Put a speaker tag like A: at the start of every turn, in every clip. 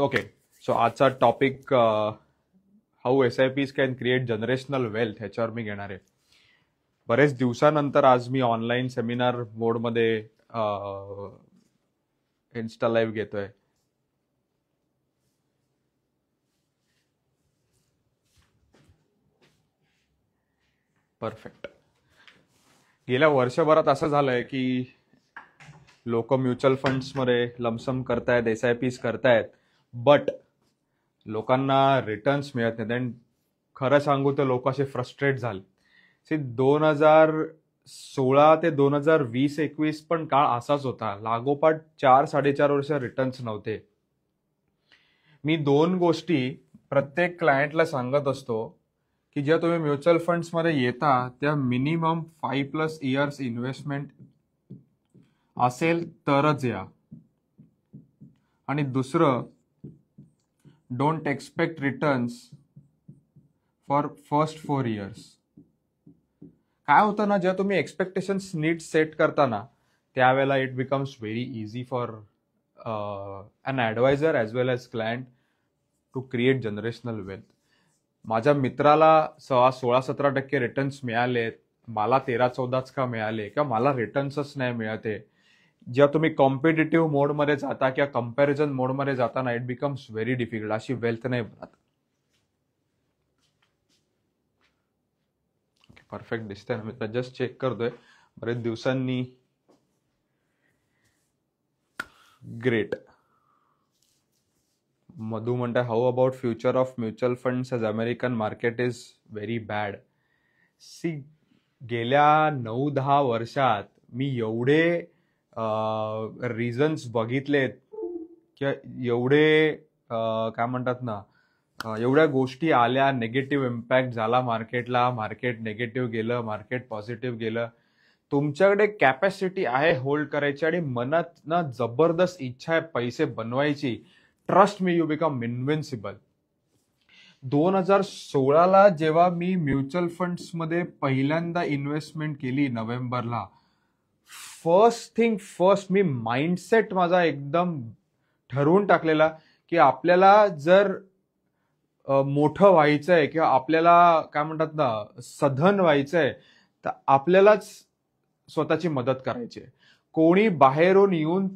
A: Okay, so आजचा topic how SIPs can create generational wealth ह्याच्यावर मी घेणार आहे. बरेच दिवसानंतर आज मी ऑनलाईन सेमिनार मोडमध्ये इन्स्टा लाईव्ह घेतोय. परफेक्ट. गेल्या वर्षभरात असं झालंय की लोक म्युच्युअल फंड्समध्ये लमसम करतायत, SIPs करतायत, बट लोकांना रिटर्न्स मिळत नाहीत. अँड खरं सांगू तर लोक असे फ्रस्ट्रेट झाले. 2016 ते 2020-21 पण काळ असाच होता. लागोपाठ 4-4.5 वर्ष रिटर्न्स नव्हते. मी 2 गोष्टी प्रत्येक क्लायंटला सांगत असतो की जेव्हा तुम्ही म्युच्युअल फंड्समध्ये येता त्या मिनिमम 5+ इयर्स इन्व्हेस्टमेंट असेल तरच या. आणि दुसरं, don't expect returns for first 4 years. काय होतं ना, जेव्हा तुम्ही एक्सपेक्टेशन्स नीट सेट करता ना, त्यावेळेला it becomes very easy for an adviser as well as client to create generational wealth. माझ्या मित्राला 16-17% रिटर्न्स मिळालेत, मला 13-14 का मिळाले, किंवा मला रिटर्न्सच नाही मिळते. जेव्हा तुम्ही कॉम्पिटिटिव्ह मोडमध्ये जाता किंवा कम्पॅरिझन मोडमध्ये जाताना इट बिकम्स व्हेरी डिफिकल्ट. अशी वेल्थ नाही बनत. परफेक्ट दिसतंय ना मित्र? जस्ट चेक करतोय बरेच दिवसांनी. ग्रेट. मधू म्हणताय, how about future of mutual funds as American market is very bad. See, गेल्या 9-10 वर्षात मी एवढे रिझन्स बघितलेत किंवा एवढे काय म्हणतात ना, एवढ्या गोष्टी आल्या, निगेटिव्ह इम्पॅक्ट झाला मार्केटला, मार्केट निगेटिव्ह गेलं, मार्केट पॉझिटिव्ह गेलं. तुमच्याकडे कॅपॅसिटी आहे होल्ड करायची आणि मनात ना जबरदस्त इच्छा आहे पैसे बनवायची. Trust me, you become invincible. 2016ला जेव्हा मी म्युच्युअल फंड्समध्ये पहिल्यांदा इन्व्हेस्टमेंट केली नोव्हेंबरला, फर्स्ट थिंग फर्स्ट मी माइंडसेट माझा एकदम ठरवून टाकलेला की आपल्याला जर मोठं व्हायचंय किंवा आपल्याला काय म्हणतात ना सधन व्हायचंय, तर आपल्यालाच स्वतःची मदत करायची आहे. कोणी बाहेरून येऊन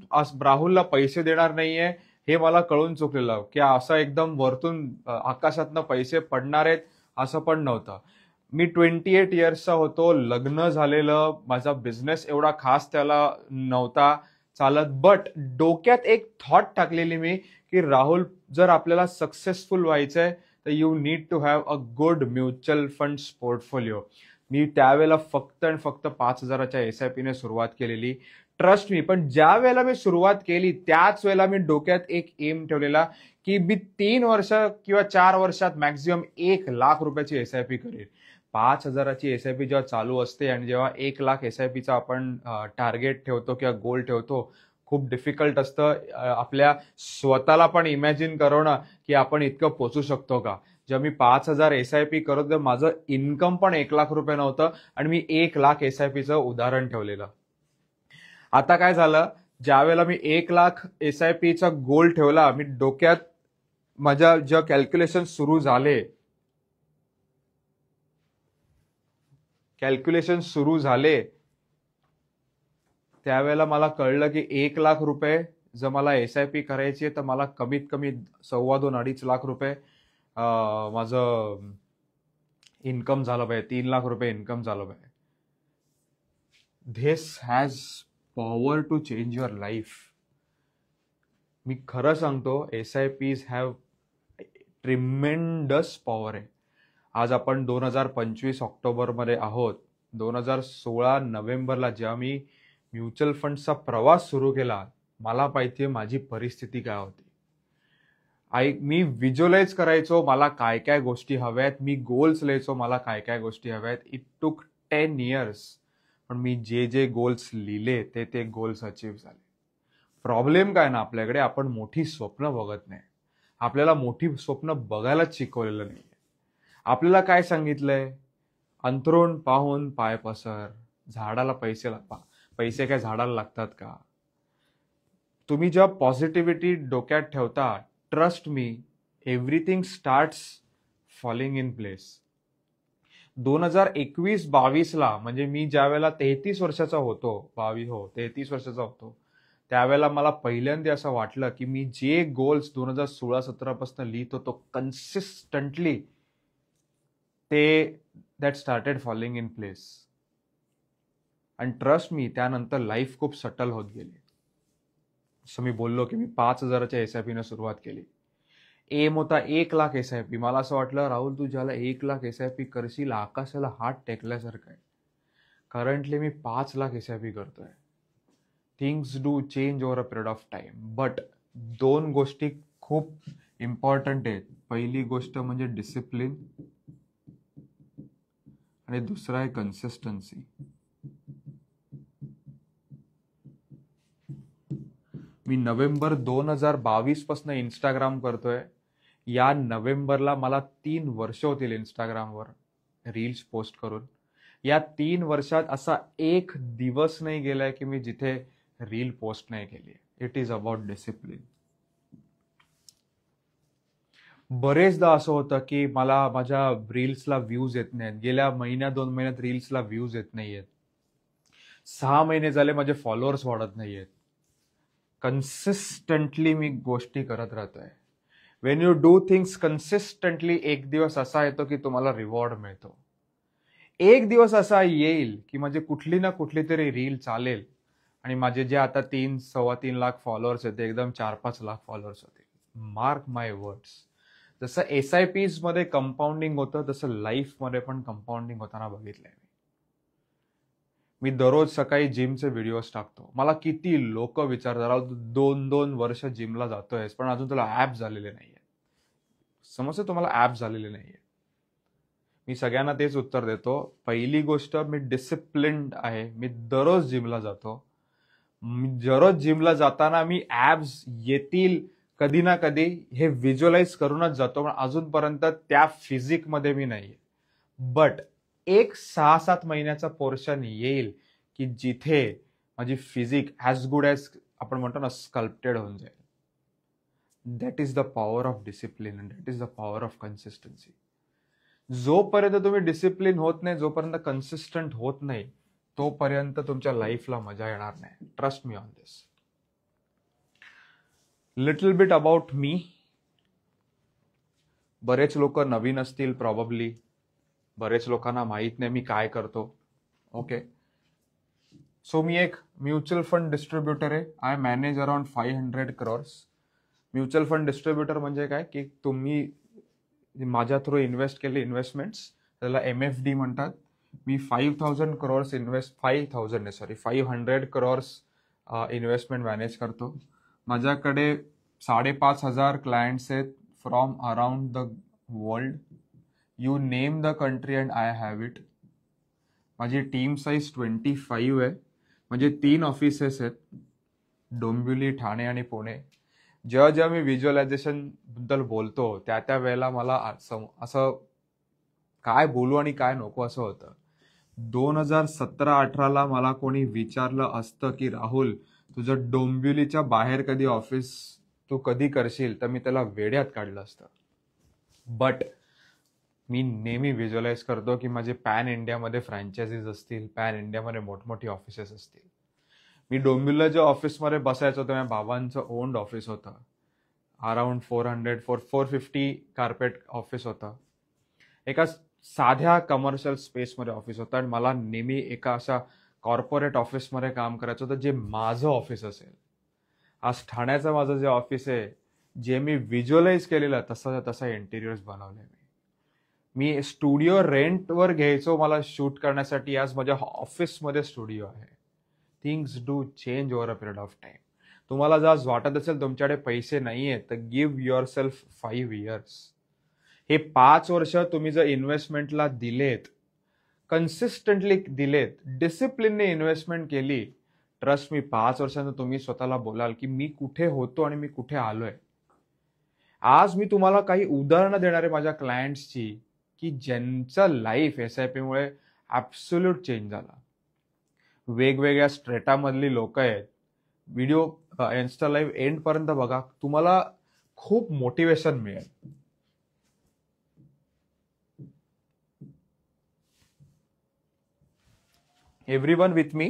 A: राहुलला पैसे देणार नाहीये हे मला कळून चुकलेलं. की असं एकदम वरतून आकाशातनं पैसे पडणार आहेत असं पण नव्हतं. मी 28 इयर्सचा होतो, लग्न झालेलं, माझा बिझनेस एवढा खास त्याला नव्हता चालत, बट डोक्यात एक थॉट टाकलेली मी की राहुल, जर आपल्याला सक्सेसफुल व्हायचंय तर you need to have a good mutual funds portfolio. मी त्यावेळेला फक्त आणि फक्त 5,000च्या SIPने सुरुवात केलेली. ट्रस्ट मी, पण ज्या वेळेला मी सुरुवात केली त्याच वेळेला मी डोक्यात एक एम ठेवलेला की मी 3 वर्ष किंवा 4 वर्षात मॅक्झिमम 1 लाख रुपयाची SIP करेन. 5,000ची SIP जेव्हा चालू असते आणि जेव्हा 1 लाख SIPचा आपण टार्गेट ठेवतो किंवा गोल ठेवतो, खूप डिफिकल्ट असतं. आपल्या स्वतःला पण इमॅजिन करणं की आपण इतकं पोचू शकतो का. जेव्हा मी 5,000 SIP करत तर माझं इन्कम पण 1 लाख रुपये नव्हतं आणि मी 1 लाख SIPचं उदाहरण ठेवलेलं. आता काय झालं, ज्यावेळेला मी 1 लाख SIPचा गोल ठेवला, मी डोक्यात माझ्या जेव्हा कॅल्क्युलेशन सुरू झाले त्यावेळेला मला कळलं की 1 लाख रुपये जर मला SIP करायची तर मला कमीत कमी 2.25-2.5 लाख रुपये माझं इन्कम झालं पाहिजे. 3 लाख रुपये इन्कम झालं पाहिजे. This has power to change your life. मी खरं सांगतो, SIPs हॅव ट्रिमेंडस पॉवर आहे. आज आपण 2025 ऑक्टोबरमध्ये आहोत. 2016 नोव्हेंबरला जेव्हा मी म्युच्युअल फंडचा प्रवास सुरू केला, मला माहितीये माझी परिस्थिती काय होती. मी व्हिज्युअलाइज करायचो मला काय काय गोष्टी हव्यात, मी गोल्स लिहायचो मला काय काय गोष्टी हव्यात. इट टुक 10 इयर्स, पण मी जे गोल्स लिहिले ते गोल्स अचीव्ह झाले. प्रॉब्लेम काय ना, आपल्याकडे आपण मोठी स्वप्न बघत नाही. आपल्याला मोठी स्वप्न बघायलाच शिकवलेलं नाही. आपल्याला काय सांगितलंय, अंथरूण पाहून पाय पसर, झाडाला पैसे काय झाडाला लागतात का. तुम्ही जेव्हा पॉझिटिव्हिटी डोक्यात ठेवता, trust me, everything starts falling in place. 2021-22 म्हणजे मी ज्या वेळेला 33 वर्षाचा होतो, 33 वर्षाचा होतो, त्यावेळेला मला पहिल्यांदा असं वाटलं की मी जे गोल्स 2016-17 पासून लिहित होतो कन्सिस्टंटली, ते that started falling in place. आणि ट्रस्ट मी, त्यानंतर लाईफ खूप सटल होत गेली. जसं मी बोललो की मी 5,000च्या SIP सुरुवात केली. एम होता 1,00,000 SIP. मला असं वाटलं, राहुल तू ज्याला 1,00,000 SIP करशील आकाशाला हात टेकल्यासारखं आहे. करंटली मी 5,00,000 SIP करतोय. Things do change over a period of time. But 2 गोष्टी खूप इम्पॉर्टंट आहेत. पहिली गोष्ट म्हणजे डिसिप्लिन आणि दुसरा आहे कन्सिस्टन्सी. मी नोव्हेंबर 2022 पासून इंस्टाग्राम करतोय. या नोव्हेंबरला मला 3 वर्ष होतील इंस्टाग्रामवर रील्स पोस्ट करून. या 3 वर्षात असा एक दिवस नाही गेलाय की मी जिथे रील पोस्ट नाही केली. It is about discipline. बरेचदा असं होतं की मला माझ्या रील्सला व्ह्यूज येत नाहीत. गेल्या 1-2 महिन्यात रील्सला व्ह्यूज येत नाहीयेत. 6 महिने झाले माझे फॉलोअर्स वाढत नाहीयेत. कन्सिस्टंटली मी गोष्टी करत राहतोय. Wien you do things consistently, एक दिवस असा येतो की तुम्हाला रिवॉर्ड मिळतो. एक दिवस असा येईल की म्हणजे कुठली ना कुठली तरी रील चालेल आणि माझे जे आता 3-3.25 लाख फॉलोअर्स आहेत ते एकदम 4-5 लाख फॉलोअर्स होते. मार्क माय वर्ड्स. जसं SIPs मध्ये कंपाऊंडिंग होतं तसं लाईफमध्ये पण कंपाऊंडिंग होताना बघितलंय मी. दररोज सकाळी जिमचे व्हिडिओज टाकतो. मला किती लोक विचारतात, 2-2 वर्ष जिमला जातोयस पण अजून तुला ऍप झालेले नाहीये. समजतं तुम्हाला ऍप झालेले नाहीये. मी सगळ्यांना तेच उत्तर देतो. पहिली गोष्ट, मी डिसिप्लिन्ड आहे. मी दररोज जिमला जातो. दररोज जिमला जाताना मी ऍप्स येतील कधी ना कधी हे व्हिज्युअलाइज करूनच जातो, पण अजूनपर्यंत त्या फिजिकमध्ये मी नाहीये. बट एक 6-7 महिन्याचा पोर्शन येईल की जिथे माझी फिजिक ॲज गुड ॲज आपण म्हणतो ना स्कल्प्टेड होऊन जाईल. That is the power of discipline and that is the power of consistency. जोपर्यंत तुम्ही डिसिप्लिन होत नाही, जोपर्यंत कन्सिस्टंट होत नाही, तोपर्यंत तुमच्या लाईफला मजा येणार नाही. Trust me on this. Little bit about me. बरेच लोक नवीन असतील प्रॉबब्ली. बरेच लोकांना माहित नाही मी काय करतो. ओके, सो मी एक म्युच्युअल फंड डिस्ट्रीब्युटर आहे. I manage around 500 crores. Mutual fund distributor म्हणजे काय की तुम्ही माझ्या थ्रू इन्व्हेस्ट केले इन्व्हेस्टमेंट्स, त्याला MFD म्हणतात. मी 500 crores इन्व्हेस्टमेंट मॅनेज करतो. माझ्याकडे 5,500 क्लायंट्स आहेत from around the world. You name the country and I have it. माझी टीम साईज 25 आहे. म्हणजे 3 ऑफिसेस आहेत, डोंबिवली, ठाणे आणि पुणे. जेव्हा मी व्हिज्युअलायझेशन बद्दल बोलतो त्या वेळेला मला असं काय बोलू आणि काय नको असं होतं. 2017-18 मला कोणी विचारलं असतं की राहुल तुझं डोंबिवलीच्या बाहेर कधी ऑफिस तू कधी करशील, तर मी त्याला वेड्यात काढलं असतं. बट मी नेहमी व्हिज्युअलाइज करतो की माझे पॅन इंडियामध्ये फ्रँचायझीज असतील, पॅन इंडियामध्ये मोठमोठी ऑफिसेस असतील. मी डोंबिवलीला ज्या ऑफिसमध्ये बसायचो होतं, माझ्या बाबांचं ओन्ड ऑफिस होतं. अराउंड 450 कार्पेट ऑफिस होतं. एका साध्या कमर्शियल स्पेसमध्ये ऑफिस होतं आणि मला नेहमी एका अशा कॉर्पोरेट ऑफिसमध्ये काम करायचं होतं जे माझं ऑफिस असेल. आज ठाण्याचं माझं जे ऑफिस आहे, जे मी व्हिज्युअलाइज केलेलं तसं इंटिरियर्स बनवले. मी स्टुडिओ रेंटवर घ्यायचो मला शूट करण्यासाठी. आज माझ्या ऑफिसमध्ये स्टुडिओ आहे. Things do change over a period of time. तुम्हाला जर आज वाटत असेल तुमच्याकडे पैसे नाहीये, तर गिव्ह युअर सेल्फ 5 years. हे 5 वर्ष तुम्ही जर इन्व्हेस्टमेंटला दिलेत, कन्सिस्टंटली दिलेत, डिसिप्लिनने इन्व्हेस्टमेंट केली, ट्रस्ट मी 5 वर्षांनी तुम्ही स्वतःला बोलाल की मी कुठे होतो आणि मी कुठे आलोय. आज मी तुम्हाला काही उदाहरणं देणार आहे माझ्या क्लायंट्सची की ज्यांचं लाईफ SIP मुळे ॲब्सोल्यूट चेंज झाला. वेगवेगळ्या स्ट्रेटामधली लोक आहेत. व्हिडिओ इन्स्टा लाईव्ह एंड पर्यंत बघा. तुम्हाला खूप मोटिवेशन मिळेल. Everyone with me?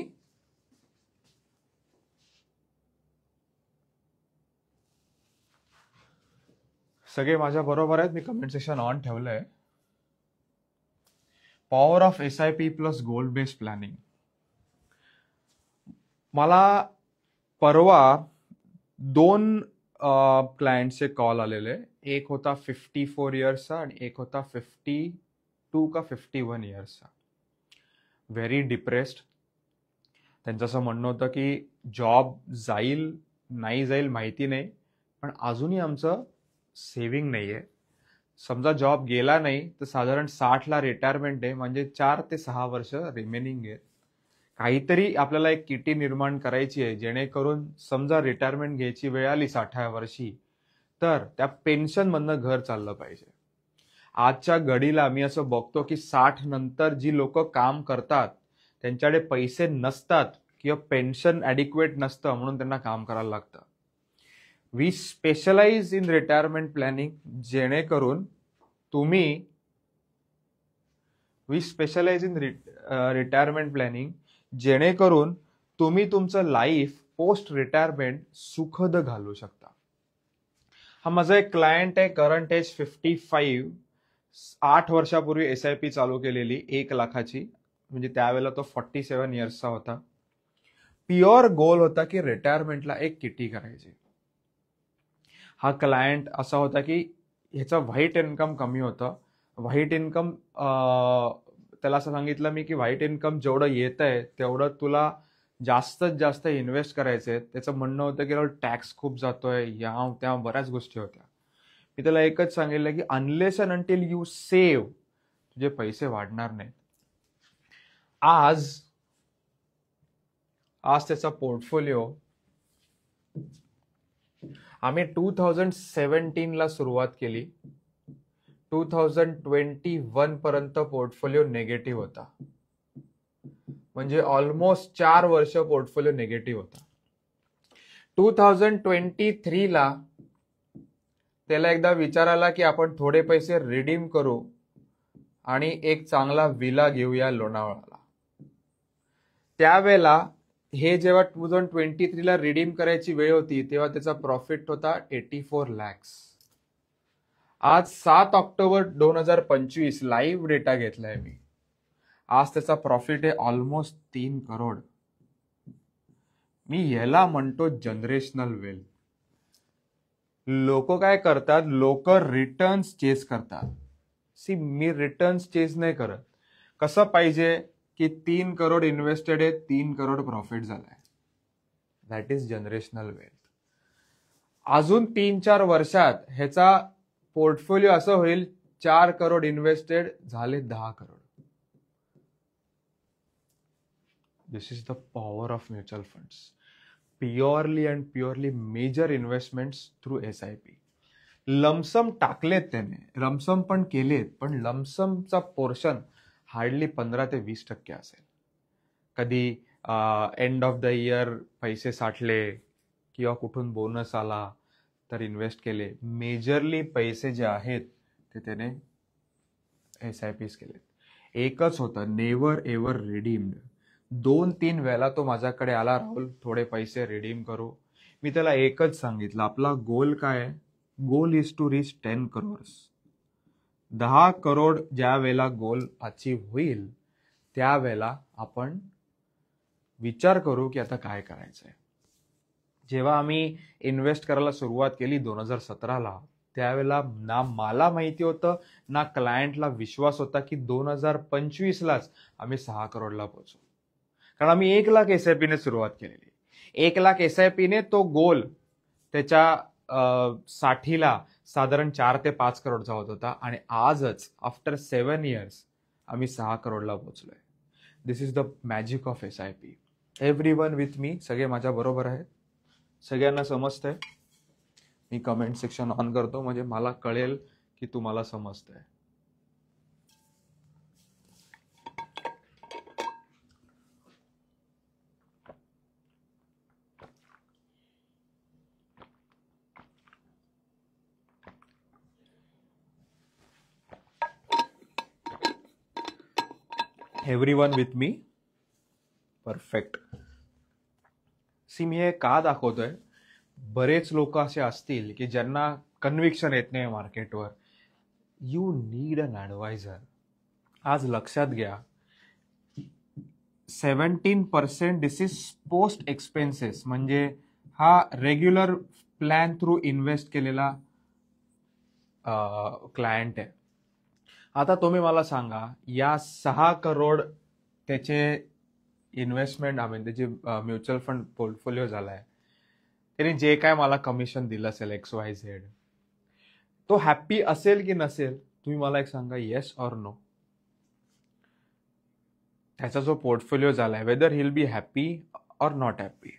A: सगळे माझ्या बरोबर आहेत? मी कमेंट सेक्शन ऑन ठेवलंय. Power of SIP plus goal based planning. मला परवा 2 क्लायंटचे कॉल आलेले. एक होता 54 इयर्सचा आणि एक होता 52 का 51 इयर्सचा. Very depressed. त्यांचं असं म्हणणं होतं की जॉब जाईल नाही जाईल माहिती नाही, पण अजूनही आमचं सेव्हिंग नाहीये. समजा जॉब गेला नाही तर साधारण 60ला रिटायरमेंट आहे, म्हणजे 4 ते 6 वर्ष रिमेनिंग आहे. काहीतरी आपल्याला एक किटी निर्माण करायची आहे, जेणेकरून समजा रिटायरमेंट घ्यायची वेळ आली 60व्या वर्षी तर त्या पेन्शन मधनं घर चाललं पाहिजे. आजच्या घडीला मी असं बघतो की 60 नंतर जी लोक काम करतात त्यांच्याकडे पैसे नसतात किंवा पेन्शन ॲडिक्वेट नसतं, म्हणून त्यांना काम करायला लागतं. We specialise in retirement planning, जेणेकरून तुम्ही रिटायरमेंट प्लॅनिंग जेणेकरून तुम्ही तुमचं लाईफ पोस्ट रिटायरमेंट सुखद घालू शकता. हा माझा एक क्लायंट आहे, करंट एज 55. 8 वर्षापूर्वी SIP चालू केलेली 1 लाखाची, म्हणजे त्यावेळेला तो 47 इयर्सचा होता. प्युअर गोल होता की रिटायरमेंटला एक किटी करायची. हा क्लायंट असा होता की ह्याचं व्हाईट इन्कम कमी होतं. व्हाईट इन्कम त्याला असं सांगितलं मी की व्हाईट इन्कम जेवढं येत आहे तेवढं तुला जास्तीत जास्त इन्व्हेस्ट करायचे. त्याचं म्हणणं होतं की टॅक्स खूप जातोय, या त्या बऱ्याच गोष्टी होत्या. मी त्याला एकच सांगितलं की unless and until you save, तुझे पैसे वाढणार नाहीत. आज त्याचा पोर्टफोलिओ आम्ही 2017ला सुरुवात केली. 2021 पर्यंत पोर्टफोलिओ निगेटिव्ह होता, म्हणजे ऑलमोस्ट 4 वर्ष पोर्टफोलिओ निगेटिव्ह होता. 2023ला त्याला एकदा विचार आला की आपण थोडे पैसे रिडीम करू आणि एक चांगला विला घेऊया लोणावळ्याला. त्यावेळेला हे जेव्हा 2023ला रिडीम करायची वेळ होती तेव्हा त्याचा प्रॉफिट होता 84 lakhs. आज 7 ऑक्टोबर 2025 लाईव्ह डेटा घेतलाय मी. आज त्याचा प्रॉफिट आहे ऑलमोस्ट 3 करोड. मी याला म्हणतो जनरेशनल वेल्थ. लोक काय करतात, लोक रिटर्न्स चेस करतात. मी रिटर्न्स चेस नाही करत. कसं पाहिजे की 3 करोड इन्व्हेस्टेड आहे, 3 करोड प्रॉफिट झालाय. That is generational wealth. अजून 3-4 वर्षात ह्याचा पोर्टफोलिओ असं होईल 4 करोड इन्व्हेस्टेड झाले 10 crore. This is the power of mutual funds. Purely and purely major investments through SIP. Lump sum टाकलेत त्याने, लमसम पण केलेत, पण लमसमचा पोर्शन हार्डली 15 ते 20% असेल. कधी एंड ऑफ द इयर पैसे साठले किंवा कुठून बोनस आला तर इन्व्हेस्ट केले. मेजरली पैसे जे आहेत ते त्याने SIPs केलेत. एकच होतं, नेव्हर एव्हर रिडीम्ड. 2-3 वेळेला तो माझ्याकडे आला, राहुल थोडे पैसे रिडीम करू. मी त्याला एकच सांगितलं, आपला गोल काय आहे? Goal is to reach 10 crores. 10 crore ज्या वेळेला गोल अचीव होईल त्यावेळेला आपण विचार करू की आता काय करायचंय. जेव्हा आम्ही इन्व्हेस्ट करायला सुरुवात केली 2017ला, त्यावेळेला ना मला माहिती होतं ना क्लायंटला विश्वास होता की 2025लाच आम्ही 6 करोडला पोहोचू. कारण आम्ही 1 लाख SIP ने सुरुवात केलेली. 1 लाख SIP ने तो गोल त्याच्या साठीला साधारण 4 ते 5 करोडचा होत होता आणि आजच आफ्टर 7 years आम्ही 6 करोडला पोहोचलोय. This is the magic of SIP. Everyone with me. सगळे माझ्या बरोबर आहेत? सगळ्यांना समजतंय? मी कमेंट सेक्शन ऑन करतो म्हणजे मला कळेल की तुम्हाला समजतंय. Everyone with me? Perfect. See मी हे का दाखवतोय, बरेच लोक असे असतील की ज्यांना कन्व्हिक्शन येत नाही मार्केटवर. You need an advisor. आज लक्षात घ्या, 17% दिस इज पोस्ट एक्सपेन्सेस, म्हणजे हा रेग्युलर प्लॅन थ्रू इन्व्हेस्ट केलेला क्लायंट आहे. आता तुम्ही मला सांगा, या 6 करोड त्याचे इन्व्हेस्टमेंट त्याची म्युच्युअल फंड पोर्टफोलिओ झालाय, त्याने जे काय मला कमिशन दिलं असेल XYZ, तो हॅप्पी असेल की नसेल? तुम्ही मला एक सांगा, येस ऑर नो? त्याचा जो पोर्टफोलिओ झालाय, whether he'll be happy or not happy?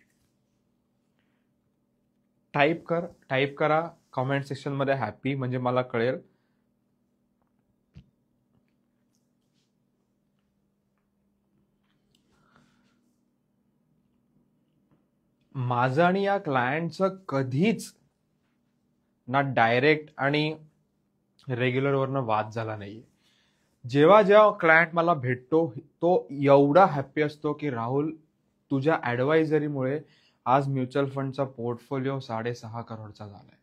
A: Type करा कॉमेंट सेक्शन मध्ये हॅप्पी, म्हणजे मला कळेल. माझं आणि या क्लायंटचं कधीच ना डायरेक्ट आणि रेग्युलरवरनं वाद झाला नाहीये. जेव्हा जेव्हा क्लायंट मला भेटतो, तो एवढा हॅप्पी असतो की राहुल, तुझ्या ॲडवायझरीमुळे आज म्युच्युअल फंडचा पोर्टफोलिओ 6.5 करोडचा झालाय.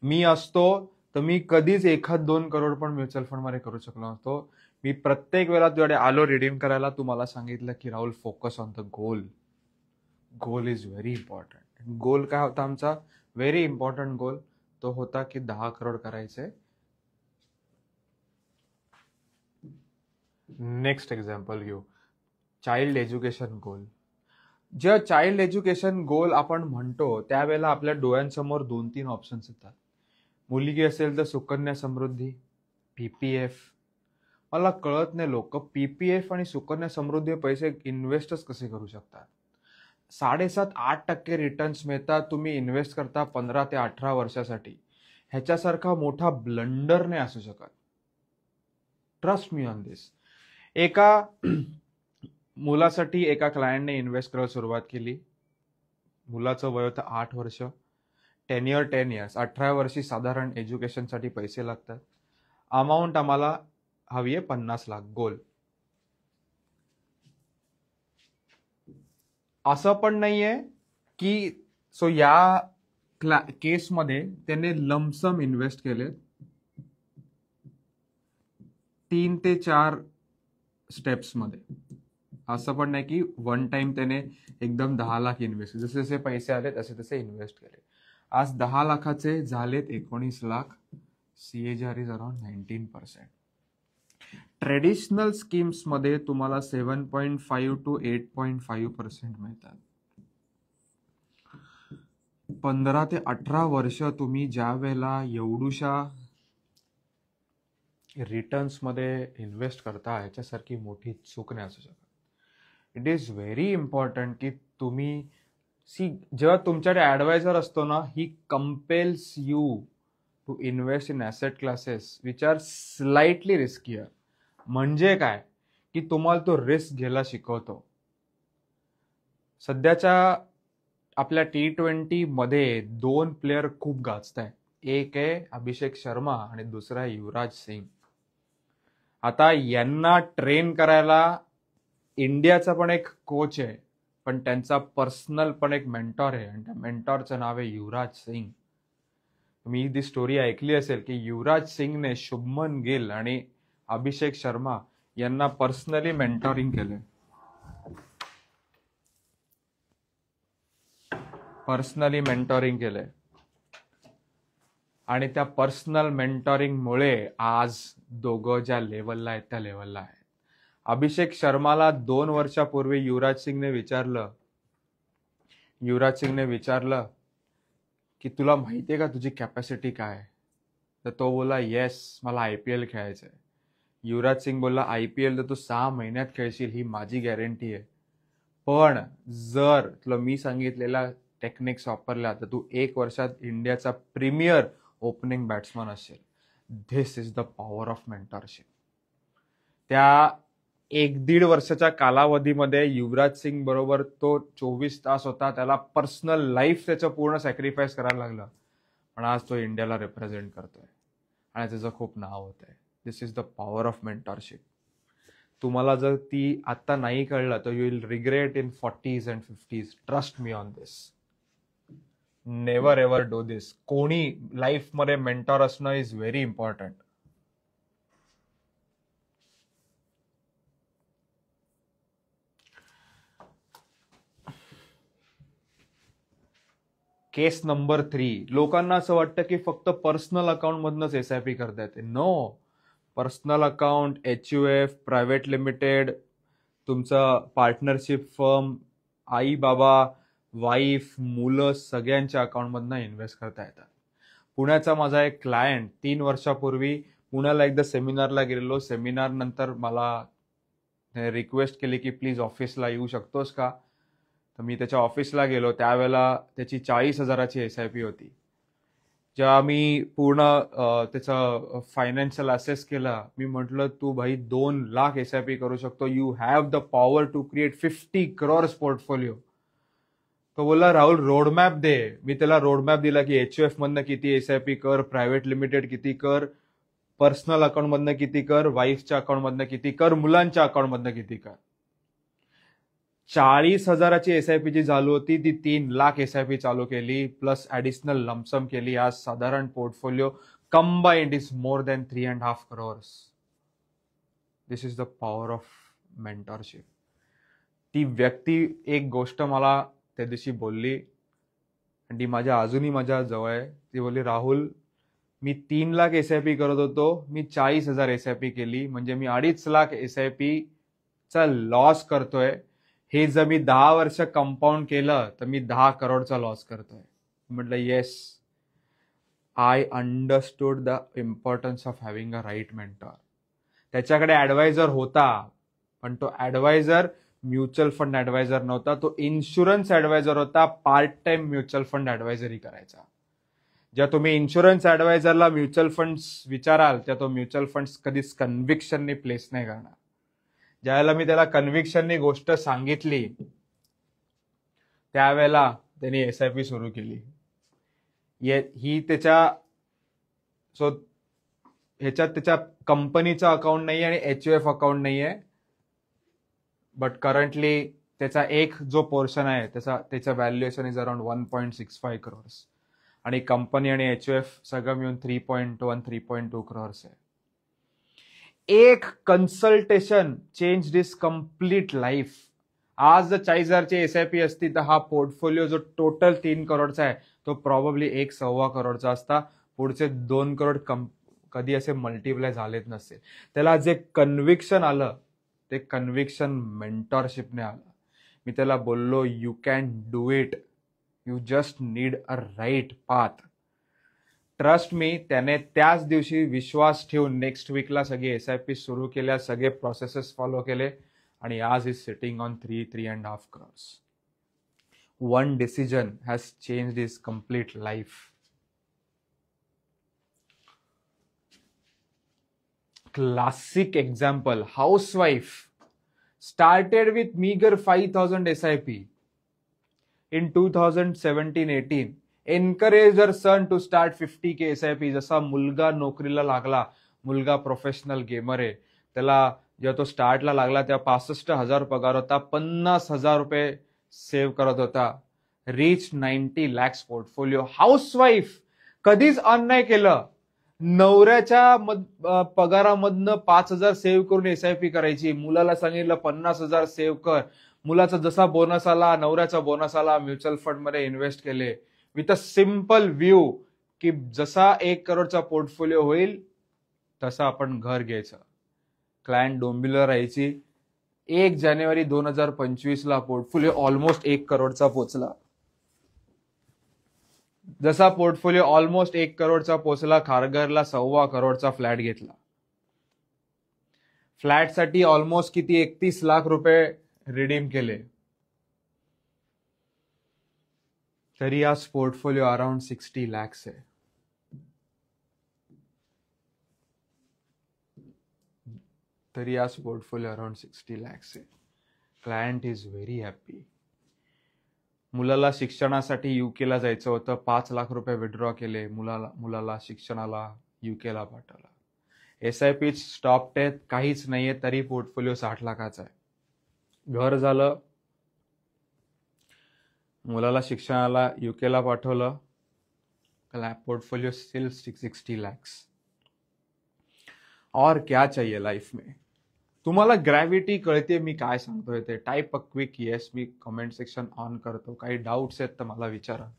A: मी असतो तर मी कधीच 1-2 करोड पण म्युच्युअल फंडमध्ये करू शकलो नसतो. मी प्रत्येक वेळेला तुझ्याकडे आलो रिडीम करायला, तू मला सांगितलं की Rahul, focus on the goal. Goal is very important. Goal काय होता आमचा? Very important goal. तो होता की 10 करोड करायचे. नेक्स्ट एक्झाम्पल घेऊ, चाइल्ड एज्युकेशन गोल. जे चाइल्ड एज्युकेशन गोल आपण म्हणतो त्यावेळेला आपल्या डोळ्यांसमोर 2-3 ऑप्शन्स येतात. मुलगी असेल तर सुकन्या समृद्धी, PPF. मला कळत नाही, लोक PPF आणि सुकन्या समृद्धी पैसे इन्व्हेस्टच कसे करू शकतात? 7.5-8% रिटर्न्स मिळतात, तुम्ही इन्व्हेस्ट करता 15 ते 18 वर्षासाठी. ह्याच्यासारखा मोठा ब्लंडर नाही असू शकत. ट्रस्ट मी ऑन दिस. एका मुलासाठी एका क्लायंटने इन्व्हेस्ट करायला सुरुवात केली. मुलाचं वय होतं 8 वर्ष. 10 इयर्स, 18 वर्षी साधारण एज्युकेशनसाठी पैसे लागतात. अमाऊंट आम्हाला हवी आहे 50 लाख गोल. असं पण नाहीये की या केसमध्ये त्याने लमसम इन्व्हेस्ट केले 3 ते 4 स्टेप्स मध्ये. असं पण नाही की वन टाइम त्याने एकदम 10 लाख इन्व्हेस्ट, जसे जसे पैसे आले तसे तसे इन्व्हेस्ट केले. आज 10 लाखाचे झालेत 19 lakh. CAGR is around 19%. Traditional schemes मध्ये तुम्हाला 7.5 to 8.5% मिळतात. 15 ते 18 वर्ष तुम्ही ज्या वेळेला एवढूशा रिटर्न्स मध्ये इन्व्हेस्ट करता, याच्यासारखी मोठी चूक नाही असू शकत. इट इज व्हेरी इम्पॉर्टंट की तुम्ही जेव्हा तुमच्याकडे ॲडवायझर असतो ना, he compels you to invest in asset classes which are slightly riskier. म्हणजे काय की तुम्हाला तो रिस्क घ्यायला शिकवतो. सध्याच्या आपल्या T20 मध्ये 2 प्लेयर खूप गाजताय. एक आहे अभिषेक शर्मा आणि दुसरा आहे युवराज सिंग. आता यांना ट्रेन करायला इंडियाचा पण एक कोच आहे, पण त्यांचा पर्सनल पण एक मेंटॉर आहे, आणि त्या मेंटॉरचं नाव आहे युवराज सिंग. मी ती स्टोरी ऐकली असेल की युवराज सिंगने शुभमन गिल आणि अभिषेक शर्मा यांना पर्सनली मेंटॉरिंग केलंय. आणि त्या पर्सनल मेंटॉरिंगमुळे आज दोघं ज्या लेवलला आहेत त्या लेवलला आहेत. अभिषेक शर्माला 2 वर्षापूर्वी युवराज सिंगने विचारलं की तुला माहितीये का तुझी कॅपॅसिटी काय? तर तो बोला येस, मला IPL खेळायचंय. युवराज सिंग बोलला IPL तर तू 6 महिन्यात खेळशील, ही माझी गॅरंटी आहे, पण जर तुला मी सांगितलेला टेक्निक्स वापरल्या तर तू 1 वर्षात इंडियाचा प्रीमियर ओपनिंग बॅट्समन असेल. This is the power of mentorship. त्या 1-1.5 वर्षाच्या कालावधीमध्ये युवराज सिंग बरोबर तो 24 तास होता. त्याला पर्सनल लाईफ त्याचं पूर्ण सॅक्रिफाईस करायला लागलं, पण आज तो इंडियाला रिप्रेझेंट करतोय आणि त्याचं खूप नाव होत आहे. This is the power of mentorship. तुम्हाला जर ती आता नाही कळलं तर you will regret in 40s and 50s. Trust me on this. Never ever do this. कोणी लाईफमध्ये मेंटॉर असणं is very important. Case number 3. लोकांना असं वाटतं की फक्त पर्सनल अकाउंट मधनच एसआयपी करता येते. No. Personal account, HUF, private limited, तुमचा पार्टनरशिप फर्म, आई बाबा, वाईफ, मुलं सगळ्यांच्या अकाउंटमधनं इन्व्हेस्ट करता येतात. पुण्याचा माझा एक क्लायंट 3 वर्षापूर्वी पुण्याला एकदा सेमिनारला गेलेलो. सेमिनार नंतर मला रिक्वेस्ट केली की प्लीज ऑफिसला येऊ शकतोस का. तर मी त्याच्या ऑफिसला गेलो. त्यावेळेला त्याची 40,000ची एसआयपी होती. जेव्हा मी पूर्ण त्याचं फायनान्शियल असेस केला, मी म्हटलं तू भाई 2 लाख एसआयपी करू शकतो. You have the power to create 50 crores portfolio. तो बोलला राहुल रोडमॅप दे. मी त्याला रोडमॅप दिला की HUF मधनं किती एसआयपी कर, प्रायव्हेट लिमिटेड किती कर, पर्सनल अकाउंट मधनं किती कर, वाईफच्या अकाउंट मधनं किती कर, मुलांच्या अकाउंट मधनं किती कर. 40,000ची एसआयपी जी चालू होती ती 3 लाख एसआयपी चालू केली, प्लस ऍडिशनल लमसम केली. आज साधारण portfolio combined is more than 3.5 crores. This is the power of mentorship. ती व्यक्ती एक गोष्ट मला त्या दिवशी बोलली आणि ती अजूनही माझ्या जवळ आहे. ती बोलली राहुल मी 3 लाख एसआयपी करत होतो, मी 40,000 एसआयपी केली, म्हणजे मी 2.5 लाख एसआयपी चा लॉस करतोय. हे जर मी 10 वर्ष कंपाऊंड केलं तर मी 10 करोडचा लॉस करतोय. म्हटलं yes, I understood the importance of having a right mentor. त्याच्याकडे ऍडवायझर होता, पण तो ऍडवायझर म्युच्युअल फंड ऍडवायझर नव्हता. तो इन्शुरन्स ऍडवायझर होता. Part time mutual fund advisory करायचा. जेव्हा तुम्ही इन्शुरन्स ऍडवायझरला म्युच्युअल फंड्स विचाराल तेव्हा तो म्युच्युअल फंड्स कधीच कन्व्हिक्शनने प्लेस नाही करणार. ज्यावेळेला मी त्याला कन्व्हिक्शननी गोष्ट सांगितली त्यावेळेला त्यांनी एसआयपी सुरू केली. ही ह्याच्यात त्याच्या कंपनीचा अकाउंट नाहीये आणि HUF अकाउंट नाहीये. बट करंटली त्याचा एक जो पोर्शन आहे त्याचा व्हॅल्युएशन इज अराउंड 1.65 crores आणि कंपनी आणि HUF सगळं मिळून 3.2 crores आहे. एक कन्सल्टेशन चेंज दिस कम्प्लीट लाईफ. आज जर 40,000ची एसआयपी असती तर हा पोर्टफोलिओ जो टोटल 3 करोडचा आहे तो प्रॉब्ली 1.25 करोडचा असता. पुढचे 2 करोड कधी असे मल्टिप्लाय झालेच नसते. त्याला जे कन्व्हिक्शन आलं ते कन्व्हिक्शन मेंटॉरशिपने आलं. मी त्याला बोललो you can do it, you just need a right path. Trust me. त्याने त्याच दिवशी विश्वास ठेवून नेक्स्ट वीकला सगळे एसआयपी सुरू केल्या, सगळे प्रोसेसेस फॉलो केले आणि आज is sitting on 3.5 crores. One decision has changed his complete life. Classic example, housewife started with meager 5,000 SIP in 2017-18. Encourage her son to start 50K SIP. जसा मुलगा नोकरीला लागला, मुलगा प्रोफेशनल गेमर आहे, त्याला जेव्हा तो स्टार्टला लागला तेव्हा 65,000 पगार होता, 50,000 रुपये सेव्ह करत होता. Reach 90 lakhs portfolio. हाऊसवाईफ कधीच अर्न नाही केलं. नवऱ्याच्या पगारामधनं 5,000 सेव्ह करून एसआयपी करायची. मुलाला सांगितलं 50,000 सेव्ह कर. मुलाचा जसा बोनस आला, नवऱ्याचा बोनस आला, म्युच्युअल फंड मध्ये इन्व्हेस्ट केले विथ अ सिम्पल व्ह्यू की जसा 1 करोडचा पोर्टफोलिओ होईल तसा आपण घर घ्यायचं. क्लायंट डोंबिवलीला राहायची. 1 जानेवारी 2025ला पोर्टफोलिओ ऑलमोस्ट 1 करोडचा पोहोचला. जसा पोर्टफोलिओ ऑलमोस्ट 1 करोडचा पोहोचला, खारघरला 1.25 करोडचा फ्लॅट घेतला. फ्लॅटसाठी ऑलमोस्ट किती 31 लाख रुपये रिडीम केले. तरी आज पोर्टफोलिओ अराउंड 60 lakhs आहे. तरी आज पोर्टफोलिओ अराउंड 60 lakhs आहे. Client is very happy. मुलाला शिक्षणासाठी युकेला जायचं होतं, 5 लाख रुपये विड्रॉ केले. मुलाला शिक्षणाला युकेला पाठवलं. SIP स्टॉप आहेत, काहीच नाहीये, तरी पोर्टफोलिओ 60 लाखाचा आहे. घर झालं, मुलाला शिक्षणाला UK ला पाठवलं, पोर्टफोलिओ स्टिल 60 lakhs. और क्या चाहिए लाईफ में. तुम्हाला ग्रॅव्हिटी कळते मी काय सांगतोय ते. Type a quick yes, me comment section on करतो. काही डाऊट्स आहेत तर मला विचारा.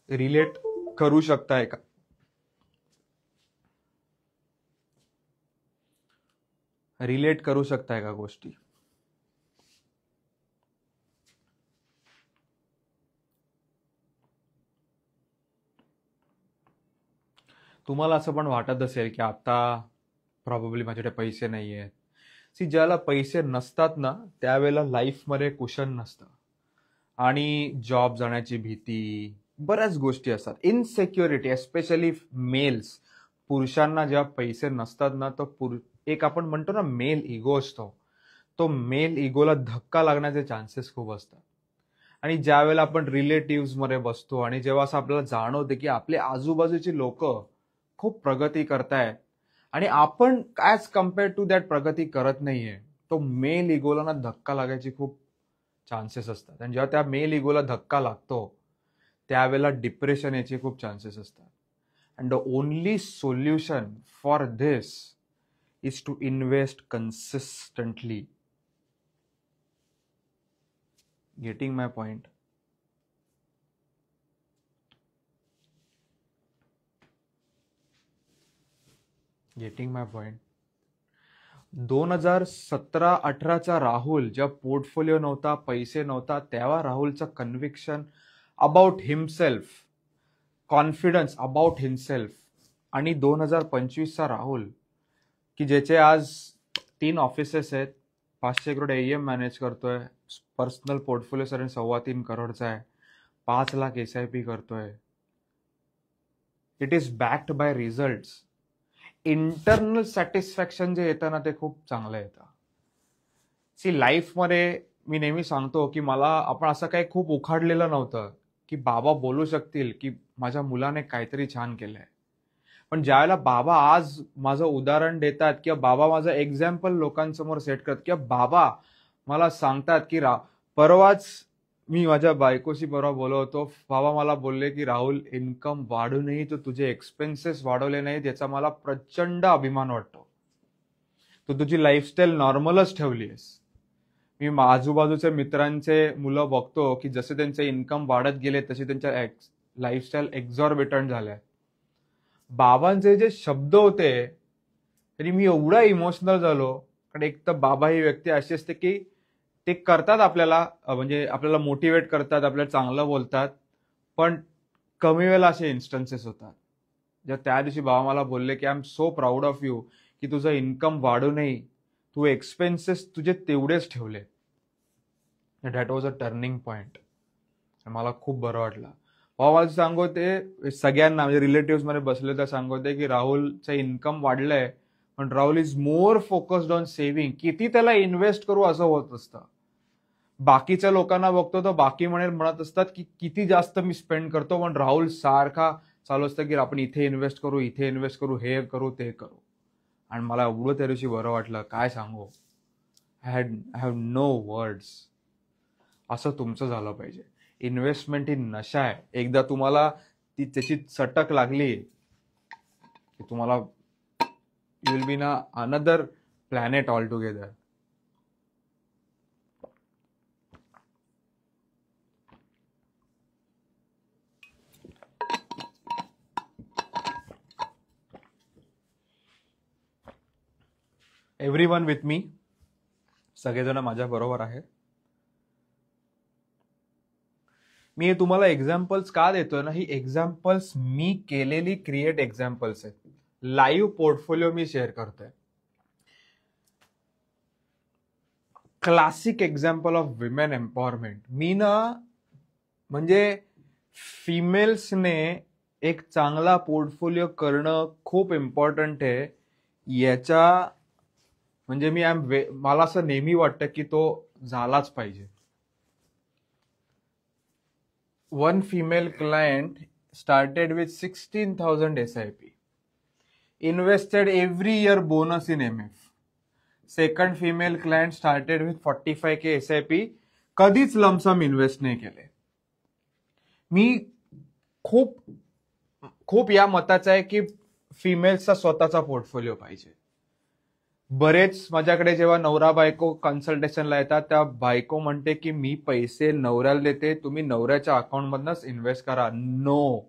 A: रिलेट करू शकताय का? रिलेट करू शकताय का गोष्टी? तुम्हाला असं पण वाटत असेल की आता प्रॉब्ली माझ्याकडे पैसे नाही आहेत. ज्याला पैसे नसतात ना त्यावेळेला लाईफमध्ये कुशन नसतं आणि जॉब जाण्याची भीती, बऱ्याच गोष्टी असतात. Insecurity, especially males. पुरुषांना जेव्हा पैसे नसतात ना तर एक आपण म्हणतो ना मेल इगो असतो, तो मेल इगोला धक्का लागण्याचे चान्सेस खूप असतात. आणि ज्या वेळेला आपण रिलेटिव्ह मध्ये बसतो आणि जेव्हा असं आपल्याला जाणवते की आपले आजूबाजूची लोक खूप प्रगती करतायत आणि आपण ॲज कम्पेअर्ड टू दॅट प्रगती करत नाहीये, तो मेल इगोला ना धक्का लागायची खूप चान्सेस असतात. आणि जेव्हा त्या मेल इगोला धक्का लागतो त्यावेळेला डिप्रेशन याचे खूप चान्सेस असतात. And the only solution for this is to invest consistently. Getting my point? Getting my point? 2017-18चा राहुल जेव्हा पोर्टफोलिओ नव्हता, पैसे नव्हता, तेव्हा राहुलचं conviction about himself, confidence about himself, आणि 2025चा राहुल की ज्याचे आज 3 ऑफिसेस आहेत, 500 करोड AUM मॅनेज करतोय, पर्सनल पोर्टफोलिओ सर 3.25 करोडचा आहे, 5 लाख SIP करतोय. It is backed by results. Internal satisfaction जे येतं ना ते खूप चांगलं येतं. लाईफमध्ये मी नेहमी सांगतो की मला आपण असं काही खूप उखाडलेलं नव्हतं की बाबा बोलू शकतील की माझ्या मुलाने काहीतरी छान केलंय. पण ज्यावेळेला बाबा आज माझं उदाहरण देतात किंवा बाबा माझं एक्झाम्पल लोकांसमोर सेट करतात किंवा बाबा मला सांगतात की परवाच मी माझ्या बायकोशी परवा बोलत होतो, बाबा मला बोलले की राहुल, इन्कम वाढूनही तू तुझे एक्सपेन्सेस वाढवले नाहीत याचा मला प्रचंड अभिमान वाटतो. तू तुझी लाईफस्टाईल नॉर्मलच ठेवलीस. मी आजूबाजूच्या मित्रांचे मुलं बघतो की जसे त्यांचे इन्कम वाढत गेले तसे त्यांच्या लाईफस्टाईल एक्झॉर्बिटंट झाल्या. बाबांचे जे शब्द होते तरी मी एवढा इमोशनल झालो, कारण एक तर बाबा ही व्यक्ती अशी असते की ते करतात आपल्याला, म्हणजे आपल्याला मोटिवेट करतात, आपल्याला चांगलं बोलतात, पण कमी वेळेला असे इन्स्टन्सेस होतात. जेव्हा त्या दिवशी बाबा मला बोलले की I am so proud of you की तुझं इन्कम वाढूनही तू एक्सपेन्सेस तुझे तेवढेच ठेवले. That was a turning point. मला खूप बरं वाटलं. बाबा मला सांगते सगळ्यांना, म्हणजे रिलेटिव्ह मध्ये बसले तर सांगते की राहुलचं इन्कम वाढलंय पण Rahul is more focused on saving. किती त्याला इन्व्हेस्ट करू असं होत असतं. बाकीच्या लोकांना बघतो तर बाकी म्हणत असतात की किती जास्त मी स्पेंड करतो, पण राहुल सारखा चालू असतं की आपण इथे इन्व्हेस्ट करू, इथे इन्व्हेस्ट करू, हे करू, ते करू. आणि मला एवढं त्या दिवशी बरं वाटलं, काय सांगू. I have no words. असं तुमचं झालं पाहिजे. इन्व्हेस्टमेंट ही नशा आहे. एकदा तुम्हाला ती त्याची चटक लागली की तुम्हाला you will be in another planet all together. Everyone with मी. सगळेजण माझ्या बरोबर आहेत. मी तुम्हाला एक्झाम्पल्स का देतोय ना, ही एक्झाम्पल्स मी केलेली क्रिएट एक्झाम्पल्स आहेत. लाईव्ह पोर्टफोलिओ मी शेअर करतोय. Classic example of women empowerment. मी ना, म्हणजे फिमेल्सने एक चांगला पोर्टफोलिओ करणं खूप इम्पॉर्टंट आहे. याच्या म्हणजे मला असं नेहमी वाटतं की तो झालाच पाहिजे. One female client started with 16,000 SIP. invested every year bonus in MF. Second female client started with 45K SIP. कधीच लमसम इन्व्हेस्ट नाही केले. मी खूप खूप या मताचा आहे की फिमेल्सचा स्वतःचा पोर्टफोलिओ पाहिजे. बरेच माझ्याकडे जेव्हा नवरा बायको कन्सल्टेशनला येतात त्या बायको म्हणते की मी पैसे नवऱ्याला देते, तुम्ही नवऱ्याच्या अकाउंटमधनच इन्व्हेस्ट करा. नो,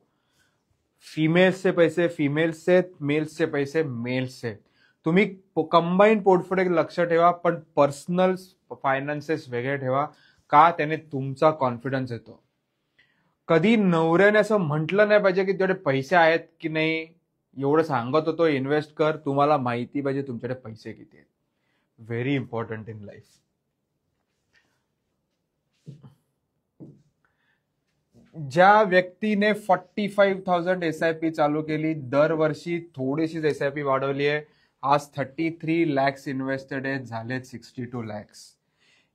A: फिमेल्सचे पैसे फिमेल्सचे, मेल्सचे पैसे मेल्सचे. तुम्ही कंबाईन पोर्टफोलिओ लक्ष ठेवा, पण पर्सनल फायनान्सेस वेगळे ठेवा. का? त्याने तुमचा कॉन्फिडन्स येतो. कधी नवऱ्याने असं म्हटलं नाही पाहिजे की तुझ्याकडे पैसे आहेत की नाही, एवढं सांगत होतो इन्व्हेस्ट कर, तुम्हाला माहिती पाहिजे तुमच्याकडे पैसे किती आहेत. Very important in life. ज्या व्यक्तीने 45,000 SIP चालू केली, दरवर्षी थोडीशीच SIP वाढवली आहे, आज 33 lakhs इन्व्हेस्टेड आहेत, झालेत 62 lakhs.